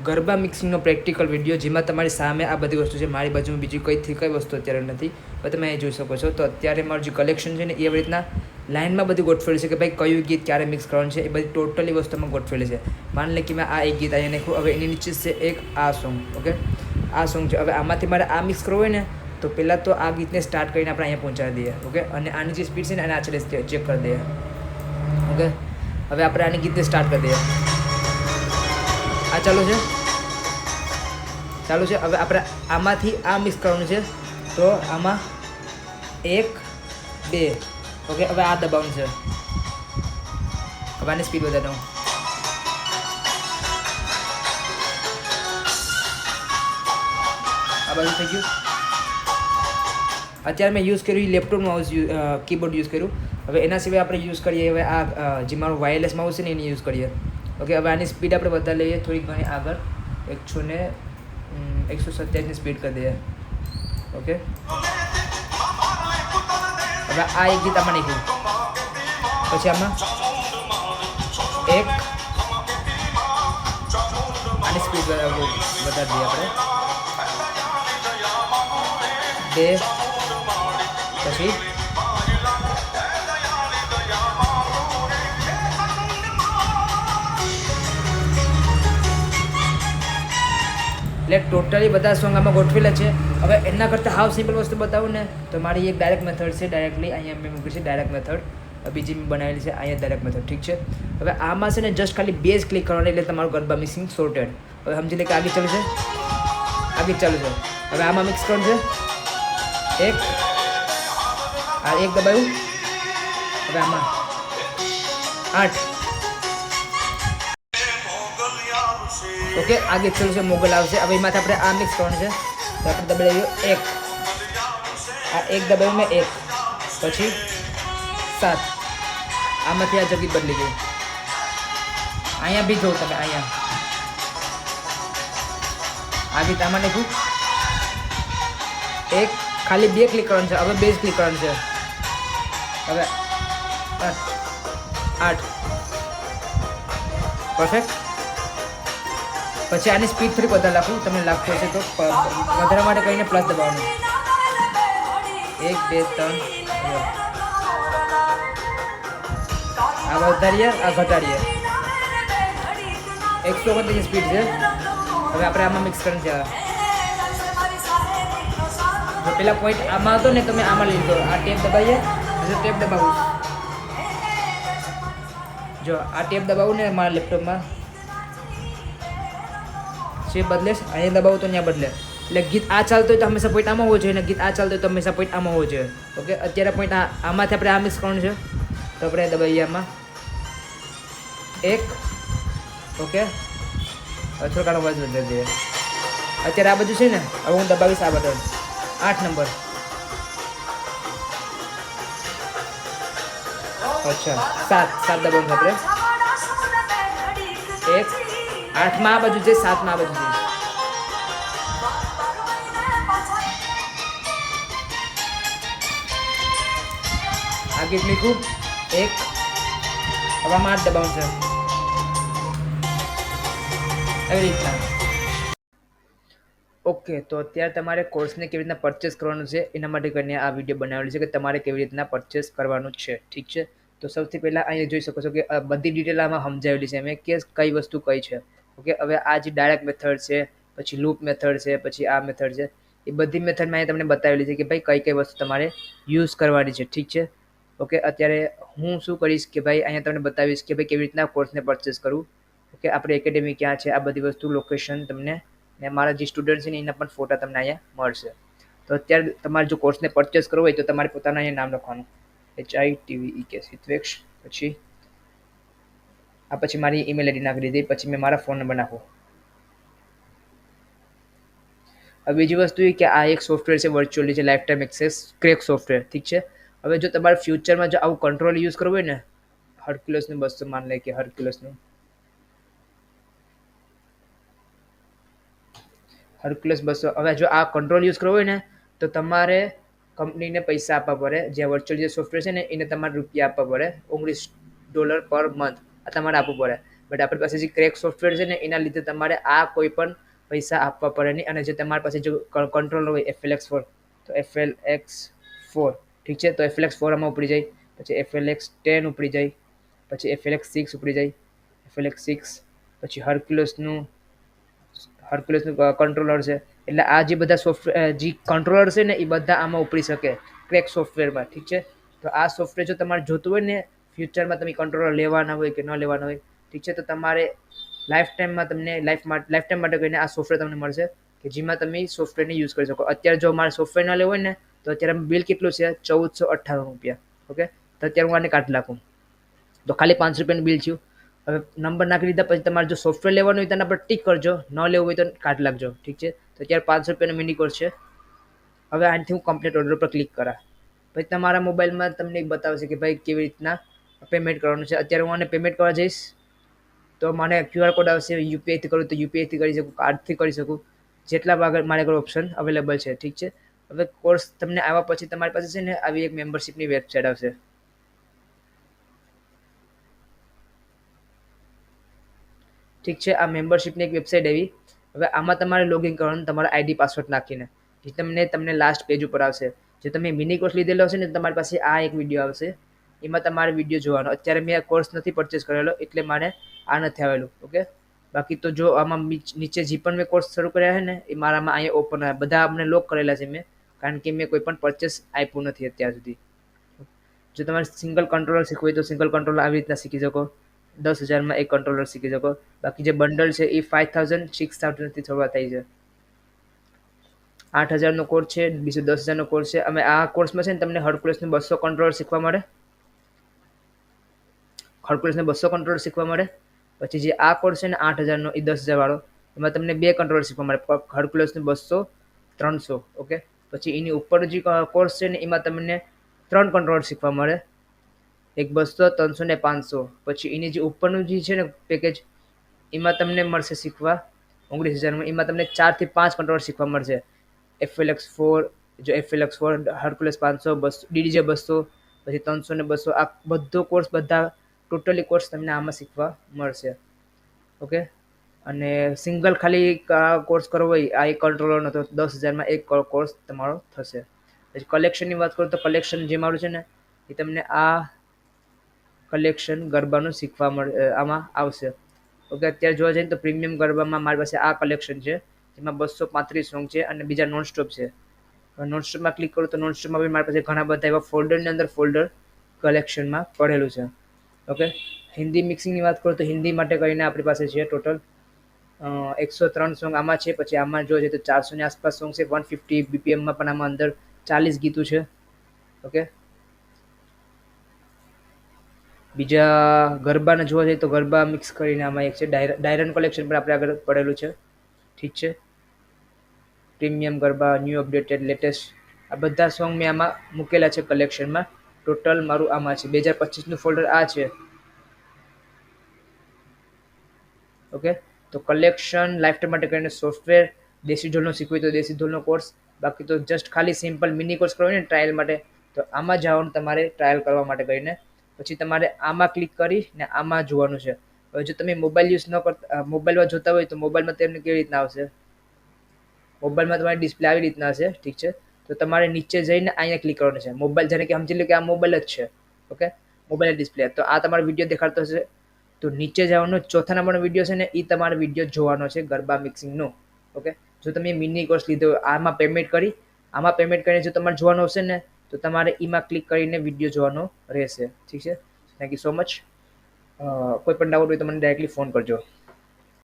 Garba મિક્સિંગનો practical video જેમાં તમારી સામે આ બધી વસ્તુ છે, મારી બાજુમાં બીજી કઈ વસ્તુ અત્યારે નથી, પણ તમે અહીં જોઈ શકો છો. તો અત્યારે મારું જે કલેક્શન છે ને એવી રીતના લાઇનમાં બધું ગોઠવેલું છે કે ભાઈ કયું ગીત ક્યારે મિક્સ કરવાનું છે, એ બધી ટોટલી વસ્તુમાં ગોઠવેલી છે. માની લે કે મેં આ એક ગીત અહીંયા નાખ્યું, હવે એની નીચે છે એક આ સોંગ. ઓકે, આ સોંગ છે. હવે આમાંથી મારે આ મિક્સ કરવું હોય ને તો પહેલાં તો આ ગીતને સ્ટાર્ટ કરીને આપણે અહીંયા પહોંચાડી દઈએ. ઓકે, અને આની જે સ્પીડ છે ને આને આછળે ચેક કરી દઈએ. ઓકે, હવે આપણે આની ગીતને સ્ટાર્ટ કરી દઈએ. આ ચાલુ છે. હવે આપણે આમાંથી આ મિક્સ કરવાનું છે, તો આમાં 1 2. ઓકે, હવે આ દબાવવાનું છે. હવે આની સ્પીડ વધારે દઉં. આ બાજુ થઈ ગયું. અત્યારે મેં યુઝ કર્યું લેપટોપ માઉસ, કીબોર્ડ યુઝ કર્યું. હવે એના સિવાય આપણે યુઝ કરીએ હવે આ જે મારું વાયરલેસ માઉસ છે ને એને યુઝ કરીએ. ઓકે, હવે આની સ્પીડ આપણે વધારી લઈએ થોડીક ઘણી આગળ, 127ની સ્પીડ કરી દઈએ. ઓકે, હવે આ એક ગીત આમાં નાખ્યું, પછી આમાં 1, આની સ્પીડ વધારી દઈએ આપણે 2, પછી એટલે ટોટલી બધા સોંગ આમાં ગોઠવેલા છે. હવે એના કરતાં હાવ સિમ્પલ વસ્તુ બતાવું ને તો મારી એક ડાયરેક્ટ મેથડ છે. ડાયરેક્ટલી અહીંયા મેં મૂકી છે ડાયરેક્ટ મેથડ, બીજી મેં બનાવેલી છે અહીંયા ડાયરેક્ટ મેથડ. ઠીક છે. હવે આમાં છે ને જસ્ટ ખાલી બેઝ ક્લિક કરવાની એટલે તમારું ગરબા મિક્સિંગ સોર્ટેડ. હવે સમજી લે કે આગળ ચાલુ છે, હવે આમાં મિક્સ કરવાનું છે. આ એક દબાવ્યું, હવે આમાં 8. ઓકે, આગળ ચાલુ છે, મોગલ આવશે. હવે એમાંથી આપણે આ મિક્સ કરવાનું છે, તો આપણે દબાવ્યું 1, આ 1 દબાવ્યું મેં 1, પછી 7. આમાંથી આ જગ્યા બદલી ગઈ. અહીંયા બી જોઉં તમે, અહીંયા આ ગીત આમાં નાખ્યું 1, ખાલી 2 ક્લિક કરવાનું છે. હવે બેઝ ક્લિક કરવાનું છે. હવે 8 પરફેક્ટ. પછી આની સ્પીડ થોડી વધારે રાખું, તમને લાગતું હશે તો વધારે માટે કહીને પ્લસ દબાવવાનું. 1 2 3. આ વધારીએ, આ ઘટાડીએ. 129 સ્પીડ છે. હવે આપણે આમાં મિક્સ કરવાનું છે. જો પેલા પોઈન્ટ આમાં હતો ને તમે આમાં લઈ લો. આ ટેપ દબાવીએ, ટેપ દબાવું. જો આ ટેપ દબાવું ને મારા લેપટોપમાં છે બદલે, અહીંયા દબાવું તો ત્યાં બદલે. એટલે ગીત આ ચાલતો હોય તો હંમેશા પોઈન્ટ આમાં હોવો જોઈએ, અને ગીત આ ચાલતો હોય તો હંમેશા પોઈન્ટ આમાં હોવો જોઈએ. ઓકે, અત્યારે પોઈન્ટ આમાંથી આપણે આ મિક્સ કરવાનું છે, તો આપણે દબાવીએ આમાં 1. ઓકે, થોડો ઘણો અવાજ વધારી દઈએ. અત્યારે આ બધું છે ને, હવે હું દબાવીશ આ બટન 8 નંબર. અચ્છા 7 દબાવવાનું આપણે 1, 8માં આ બાજુ છે, 7માં આ બાજુ છે. આ ગીત લીધું 1, હવામાં 8 દબાવવાનું છે. એવી રીતના. ઓકે, તો અત્યારે તમારે કોર્સને કેવી રીતના પરચેસ કરવાનું છે એના માટે કરીને આ વિડીયો બનાવેલો છે કે તમારે કેવી રીતના પરચેસ કરવાનું છે. ઠીક છે. તો સૌથી પહેલાં અહીંયા જોઈ શકો છો કે બધી ડિટેલ આમાં સમજાવેલી છે મેં કે કઈ વસ્તુ કઈ છે. ઓકે, હવે આ જે ડાયરેક્ટ મેથડ છે, પછી લૂપ મેથડ છે, પછી આ મેથડ છે, એ બધી મેથડમાં અહીંયા તમને બતાવેલી છે કે ભાઈ કઈ વસ્તુ તમારે યુઝ કરવાની છે. ઠીક છે. ઓકે, અત્યારે હું શું કરીશ કે ભાઈ અહીંયા તમને બતાવીશ કે ભાઈ કેવી રીતના કોર્સને પરચેસ કરવું. ઓકે, આપણે એકેડેમી ક્યાં છે, આ બધી વસ્તુ, લોકેશન તમને, ને મારા જે સ્ટુડન્ટ છે ને એના પણ ફોટા તમને અહીંયા મળશે. તો અત્યારે તમારે જો કોર્સને પરચેસ કરવો હોય તો તમારે પોતાના અહીંયા નામ લખવાનું, HITVEK હિતવેક્ષ, પછી આ પછી મારી ઈમેલ આઈડી નાખી દીધી, પછી મેં મારા ફોન નંબર નાખો. હવે બીજી વસ્તુ એ કે આ એક સોફ્ટવેર છે વર્ચ્યુઅલી, છે life time access crack software. ઠીક છે. હવે જો તમારે ફ્યુચરમાં જો આવું કંટ્રોલ યુઝ કરવું હોય ને, હર્ક્યુલસનું 200 માન લે કે હર્ક્યુલસ 200. હવે જો આ કંટ્રોલ યુઝ કરવો હોય ને તો તમારે કંપનીને પૈસા આપવા પડે. જે વર્ચ્યુઅલ જે સોફ્ટવેર છે ને એને તમારે રૂપિયા આપવા પડે, $19 પર મંથ આ તમારે આપવું પડે. બટ આપણી પાસે જે ક્રેક સોફ્ટવેર છે ને એના લીધે તમારે આ કોઈ પણ પૈસા આપવા પડે નહીં. અને જે તમારી પાસે જો કંટ્રોલર હોય FLX4, તો FLX4 ઠીક છે. તો FLX4 આમાં ઉપડી જાય, પછી FLX10 ઉપડી જાય, પછી FLX6 ઉપડી જાય, FLX6 પછી હર્ક્યુલસનું કંટ્રોલર છે. એટલે આ જે બધા સોફ્ટવેર જે કંટ્રોલર છે ને એ બધા આમાં ઉપડી શકે ક્રેક સોફ્ટવેરમાં. ઠીક છે. તો આ સોફ્ટવેર જો તમારે જોતું હોય ને ફ્યુચરમાં તમે કંટ્રોલર લેવાના હોય કે ન લેવાના હોય, ઠીક છે, તો તમારે લાઈફ ટાઈમમાં તમને લાઈફ ટાઈમ માટે કહીને આ સોફ્ટવેર તમને મળશે કે જેમાં તમે સોફ્ટવેરને યુઝ કરી શકો. અત્યારે જો મારે સોફ્ટવેર ના લેવું હોય ને તો અત્યારે બિલ કેટલું છે? 1458 રૂપિયા. ઓકે, તો અત્યારે હું આને કાઢી નાખું તો ખાલી 5 રૂપિયાનું બિલ થયું. હવે નંબર નાખી દીધા પછી તમારે જો સોફ્ટવેર લેવાનું હોય તેના પર ટીક કરજો, ન લેવું હોય તો કાઢી નાખજો. ઠીક છે. તો અત્યારે 5 રૂપિયાનો મિની કોર્સ છે. હવે આનાથી હું કમ્પ્લીટ ઓર્ડર પર ક્લિક કરા પછી તમારા મોબાઈલમાં તમને બતાવશે કે ભાઈ કેવી રીતના પેમેન્ટ કરવાનું છે. અત્યારે હું આને પેમેન્ટ કરવા જઈશ તો મને QR કોડ આવશે. યુપીઆઈથી કરું તો યુપીઆઈથી કરી શકું, કાર્ડથી કરી શકું, જેટલા આગળ મારે આગળ ઓપ્શન અવેલેબલ છે. ઠીક છે. હવે કોર્સ તમને આવ્યા પછી તમારી પાસે છે ને આવી એક મેમ્બરશિપની વેબસાઇટ આવશે. ઠીક છે. આ મેમ્બરશિપની એક વેબસાઇટ આવી. હવે આમાં તમારે લોગિન કરવાનું તમારા ID પાસવર્ડ નાખીને. જે તમને લાસ્ટ પેજ ઉપર આવશે. જે તમે મિની કોર્સ લીધેલો હશે ને તમારી પાસે આ એક વિડીયો આવશે, એમાં તમારે વિડીયો જોવાનો. અત્યારે મેં આ કોર્સ નથી પરચેસ કરેલો એટલે મારે આ નથી આવેલું. ઓકે, બાકી તો જો આમાં નીચે જે પણ મેં કોર્સ શરૂ કર્યા છે ને એ મારામાં અહીંયા ઓપન આવ્યા. બધા અમને લોક કરેલા છે મેં, કારણ કે મેં કોઈ પણ પરચેસ આપ્યું નથી અત્યાર સુધી. જો તમારે સિંગલ કંટ્રોલર શીખવું હોય તો સિંગલ કંટ્રોલર આવી રીતના શીખી શકો. 10,000માં એક કંટ્રોલર શીખી શકો. બાકી જે બંડલ છે એ 5,000 6,000થી શરૂઆત થઈ છે. 8,000નો કોર્સ છે, બીજો 10,000નો કોર્સ છે. અમે આ કોર્સમાં છે ને તમને હર્ક્યુલસનું 200 કંટ્રોલર શીખવા મળે. હર્ક્યુલસને 200 કંટ્રોલર શીખવા મળે. પછી જે આ કોર્સ છે ને 8,000નો એ 10,000 વાળો, એમાં તમને 2 કંટ્રોલર શીખવા મળે. હર્ક્યુલસનું 200 300. ઓકે, પછી એની ઉપર જે કોર્સ છે ને એમાં તમને 3 કંટ્રોલર શીખવા મળે, એક 200 300 ને 500. પછી એની જે ઉપરનું જે છે ને પેકેજ એમાં તમને મળશે શીખવા 19,000માં. એમાં તમને 4 થી 5 કંટ્રોલર શીખવા મળશે. FLX4, જો FLX4, હર્ક્યુલસ 500, DDJ 200, પછી 300 ને 200. આ બધો કોર્સ બધા ટોટલી કોર્સ તમને આમાં શીખવા મળશે. ઓકે, અને સિંગલ ખાલી કોર્સ કરવો હોય આ એક કંટ્રોલરનો તો 10,000માં એક કોર્સ તમારો થશે. પછી કલેક્શનની વાત કરું તો કલેક્શન જે મારું છે ને એ તમને આ કલેક્શન ગરબાનું શીખવા આમાં આવશે. ઓકે, અત્યારે જોવા જઈએ તો પ્રીમિયમ ગરબામાં મારી પાસે આ કલેક્શન છે જેમાં 235 સોંગ છે અને બીજા નોનસ્ટોપ છે. નોનસ્ટોપમાં ક્લિક કરું તો નોનસ્ટોપમાં બી મારી પાસે ઘણા બધા એવા ફોલ્ડરની અંદર ફોલ્ડર કલેક્શનમાં પડેલું છે. ઓકે, હિન્દી મિક્સિંગની વાત કરું તો હિન્દી માટે કરીને આપણી પાસે છે ટોટલ 103 સોંગ આમાં છે. પછી આમાં જોવા જઈએ તો 400 ની આસપાસ સોંગ છે. 150 BPMમાં પણ આમાં અંદર 40 ગીતો છે. ઓકે, બીજા ગરબાને જોવા જઈએ તો ગરબા મિક્સ કરીને આમાં એક છે ડાયરન કલેક્શન પણ આપણે આગળ પડેલું છે. ઠીક છે. Premium garba, new updated latest, આ બધા સોંગ મેં આમાં મૂકેલા છે કલેક્શનમાં. ટોટલ મારું આમાં છે 2025નું ફોલ્ડર આ છે. ઓકે, તો કલેક્શન લાઈફ ટાઈમ માટે કરીને સોફ્ટવેર, દેશી ઢોલનો શીખવું તો દેશી ઢોલનો કોર્સ. બાકી તો જસ્ટ ખાલી સિમ્પલ મિની કોર્સ કરવો ને ટ્રાયલ માટે તો આમાં જવાનું તમારે ટ્રાયલ કરવા માટે કરીને. પછી તમારે આમાં ક્લિક કરીને આમાં જોવાનું છે. હવે જો તમે મોબાઈલ યુઝ ન કરતા, મોબાઈલમાં જોતા હોય તો મોબાઈલમાં તેમને કેવી રીતના આવશે? મોબાઈલમાં તમારી ડિસ્પ્લે આવી રીતના હશે. ઠીક છે. તો તમારે નીચે જઈને અહીંયા ક્લિક કરવાનું છે. મોબાઈલ જેને કે સમજી લો કે આ મોબાઈલ જ છે. Okay, mobile display. તો આ તમારો વિડીયો દેખાડતો હશે તો નીચે જવાનો 4થા નંબરનો વિડીયો છે ને એ તમારો વિડીયો જોવાનો છે ગરબા મિક્સિંગનો. ઓકે, જો તમે મિની કોર્સ લીધો આમાં પેમેન્ટ કરીને જો તમારે જોવાનો હશે ને તો તમારે એમાં ક્લિક કરીને વિડીયો જોવાનો રહેશે. ઠીક છે. Thank you so much. કોઈ પણ ડાઉટ હોય તો મને ડાયરેક્ટલી ફોન કરજો.